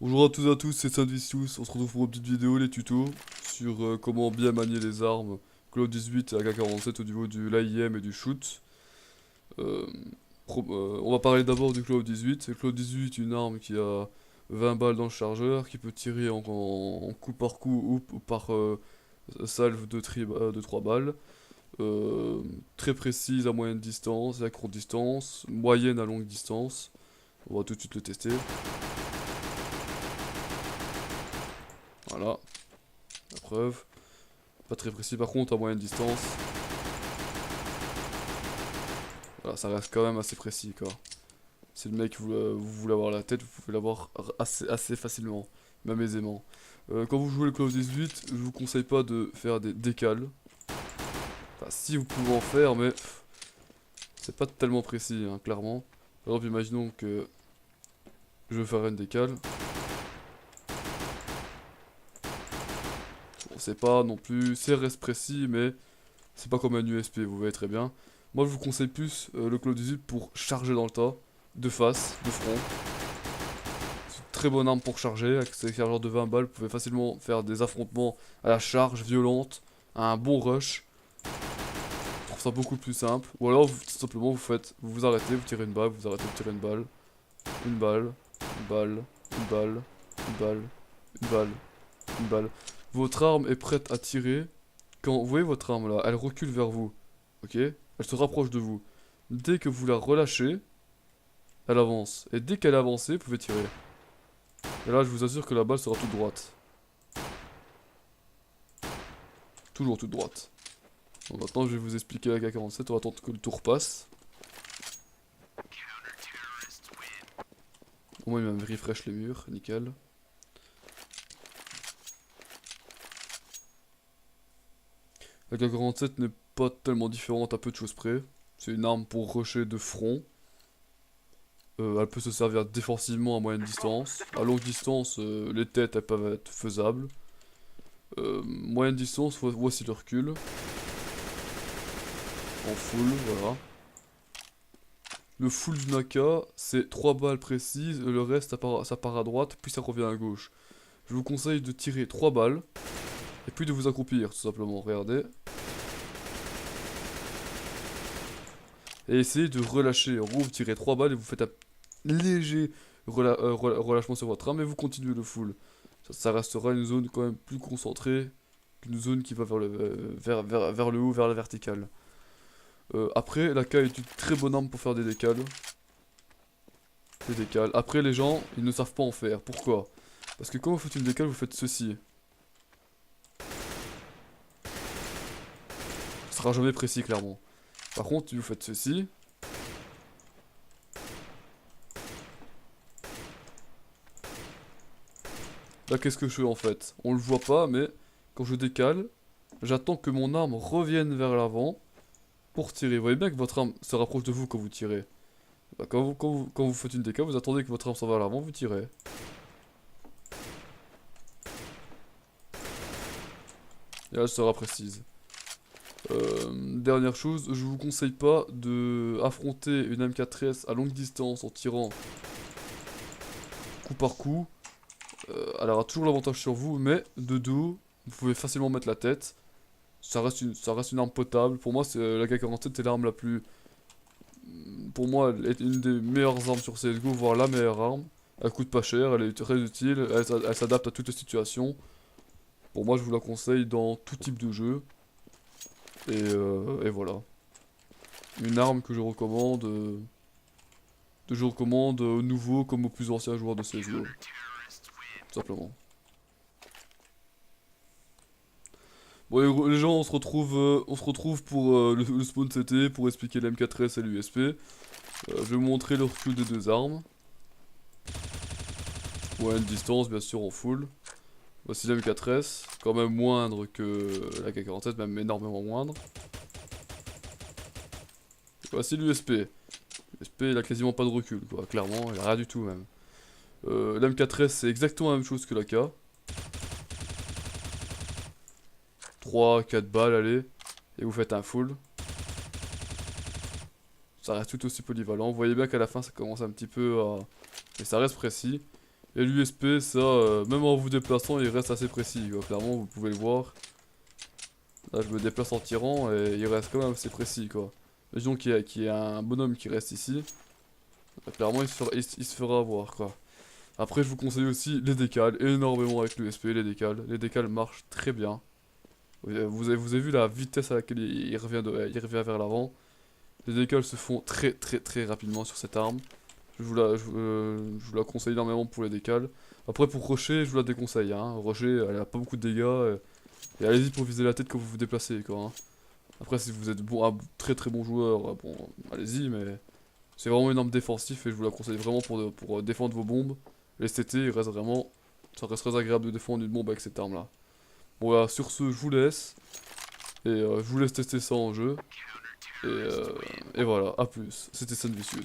Bonjour à tous et à tous, c'est Sadvicius, on se retrouve pour une petite vidéo, les tutos, sur comment bien manier les armes Call of 18 et AK-47 au niveau du l'AIM et du shoot. Euh, on va parler d'abord du Call of 18. Le Call of 18, une arme qui a 20 balles dans le chargeur, qui peut tirer en coup par coup ou par salve de 3 balles. Euh, Très précise à moyenne distance et à courte distance, moyenne à longue distance. On va tout de suite le tester. Voilà, la preuve. Pas très précis par contre à moyenne distance. Voilà, ça reste quand même assez précis quoi. Si le mec vous voulez avoir la tête, vous pouvez l'avoir assez facilement, même aisément. Quand vous jouez le Call of 18, je vous conseille pas de faire des décales. Enfin, si vous pouvez en faire, mais c'est pas tellement précis, hein, clairement. Par exemple, imaginons que je veux faire une décale. Bon, c'est pas non plus, c'est reste précis, mais c'est pas comme un USP, vous voyez très bien. Moi, je vous conseille plus le Call of 18 pour charger dans le tas, de face, de front. C'est une très bonne arme pour charger, avec ces chargeurs de 20 balles, vous pouvez facilement faire des affrontements à la charge violente, à un bon rush. Je trouve ça beaucoup plus simple. Ou alors, tout simplement, vous vous arrêtez, vous tirez une balle, vous arrêtez, vous tirez une balle, une balle, une balle, une balle, une balle, une balle. Votre arme est prête à tirer. Quand vous voyez votre arme là, elle recule vers vous, ok? Elle se rapproche de vous. Dès que vous la relâchez, elle avance. Et dès qu'elle est avancée, vous pouvez tirer. Et là, je vous assure que la balle sera toute droite. Toujours toute droite. Bon, maintenant, je vais vous expliquer la K47. On va attendre que le tour passe. Au moins, il m'a refresh les murs. Nickel. La K47 n'est pas tellement différente à peu de choses près. C'est une arme pour rusher de front. Elle peut se servir défensivement à moyenne distance. À longue distance, les têtes elles peuvent être faisables. Moyenne distance, voici le recul. En full, voilà. Le full du Naka, c'est 3 balles précises, le reste ça part à droite, puis ça revient à gauche. Je vous conseille de tirer 3 balles, et puis de vous accroupir, tout simplement, regardez. Et essayez de relâcher, en gros vous tirez 3 balles et vous faites un léger relâchement sur votre arme, et vous continuez le full. Ça restera une zone quand même plus concentrée, qu'une zone qui va vers vers le haut, vers la verticale. Après, la K est une très bonne arme pour faire des décales. Des décales. Après, les gens, ils ne savent pas en faire. Pourquoi? Parce que quand vous faites une décale, vous faites ceci. Ce sera jamais précis, clairement. Par contre, si vous faites ceci. Là, qu'est-ce que je fais en fait? On le voit pas, mais quand je décale, j'attends que mon arme revienne vers l'avant pour tirer. Vous voyez bien que votre arme se rapproche de vous quand vous tirez. Bah, quand vous faites une décale, vous attendez que votre arme s'en va vers l'avant, vous tirez. Et là, elle sera précise. Dernière chose, je vous conseille pas de affronter une M4S à longue distance en tirant coup par coup. Elle aura toujours l'avantage sur vous, mais de dos, vous pouvez facilement mettre la tête. Ça reste une arme potable. Pour moi, la K47 c'est l'arme la plus... Pour moi, elle est une des meilleures armes sur CSGO, voire la meilleure arme. Elle coûte pas cher, elle est très utile, elle s'adapte à toutes les situations. Pour moi, je vous la conseille dans tout type de jeu. Et voilà. Une arme que je recommande aux nouveaux comme aux plus anciens joueurs de CSGO. Tout simplement. Bon les gens, on se retrouve pour le spawn CT pour expliquer l'M4S et l'USP. Je vais vous montrer le recul des deux armes. Ouais, une distance bien sûr en full. Voici l'M4S, quand même moindre que la K47, même énormément moindre. Voici l'USP. L'USP il a quasiment pas de recul quoi, clairement, il a rien du tout même. L'M4S c'est exactement la même chose que la K. 3, 4 balles, allez, et vous faites un full. Ça reste tout aussi polyvalent. Vous voyez bien qu'à la fin ça commence un petit peu à... Et ça reste précis. Et l'USP, ça, même en vous déplaçant, il reste assez précis, quoi. Clairement, vous pouvez le voir. Là, je me déplace en tirant et il reste quand même assez précis, quoi. Imaginons qu'il y a un bonhomme qui reste ici. Clairement, il se fera avoir, quoi. Après, je vous conseille aussi les décals, énormément avec l'USP, les décals. Les décals marchent très bien. Vous avez vu la vitesse à laquelle il revient vers l'avant. Les décals se font très rapidement sur cette arme. Je vous la conseille énormément pour les décals. Après, pour rusher, je vous la déconseille, hein. Rusher, elle a pas beaucoup de dégâts. Et allez-y pour viser la tête quand vous vous déplacez, quoi, hein. Après, si vous êtes bon, un très bon joueur, bon, allez-y, mais c'est vraiment une arme défensive et je vous la conseille vraiment pour défendre vos bombes. L'STT, ça reste très agréable de défendre une bombe avec cette arme-là. Bon, voilà, sur ce, je vous laisse. Et je vous laisse tester ça en jeu. Et voilà, à plus. C'était Sun Vicious.